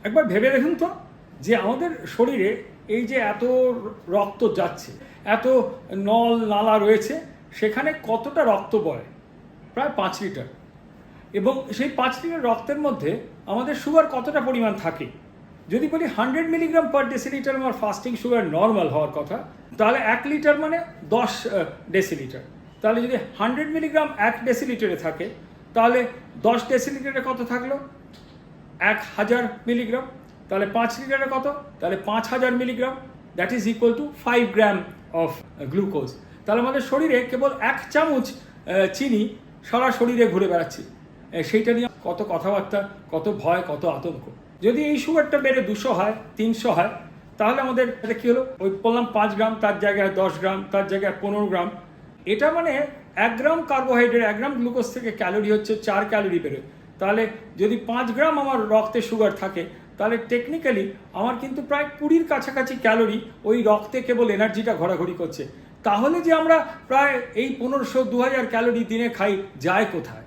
একবার ভেবে দেখুন তো যে আমাদের শরীরে এই যে এত রক্ত যাচ্ছে, এত নল নালা রয়েছে, সেখানে কতটা রক্ত বয়? প্রায় 5 লিটার। এবং সেই 5 লিটার রক্তের মধ্যে আমাদের সুগার কতটা পরিমাণ থাকে? যদি বলি 100 মিলিগ্রাম পার ডেসিলিটার আমার ফাস্টিং সুগার নর্মাল হওয়ার কথা, তাহলে 1 লিটার মানে 10 ডেসিলিটার। তাহলে যদি 100 মিলিগ্রাম 1 ডেসিলিটারে থাকে, তাহলে 10 ডেসিলিটারে কত থাকলো? 1000 মিলিগ্রাম। তাহলে 5 লিটারে কত? তাহলে 5000 milligram. That is equal to 5 gram of glucose. তাহলে আমাদের শরীরে কেবল 1 চামচ চিনি সারা শরীরে ঘুরে বেড়াচ্ছে। সেইটা নিয়ে কত কথাবার্তা, কত ভয়, কত আতঙ্ক। যদি এই সুগারটা বেড়ে 200 হয়, 300 হয়, তাহলে আমাদের কী হলো? ওই বললাম 5 গ্রাম, তার জায়গায় 10 গ্রাম, তার জায়গায় 15 গ্রাম। এটা মানে 1 গ্রাম কার্বোহাইড্রেট, 1 গ্রাম গ্লুকোজ থেকে ক্যালোরি হচ্ছে 4 ক্যালোরি বেরোয়। তাহলে যদি 5 গ্রাম আমার রক্তে সুগার থাকে, তাহলে টেকনিক্যালি আমার কিন্তু প্রায় 20-র কাছাকাছি ক্যালোরি ওই রক্তে কেবল এনার্জিটা ঘোরাঘুরি করছে। তাহলে যে আমরা প্রায় এই 1500-2000 ক্যালোরি দিনে খাই, যায় কোথায়?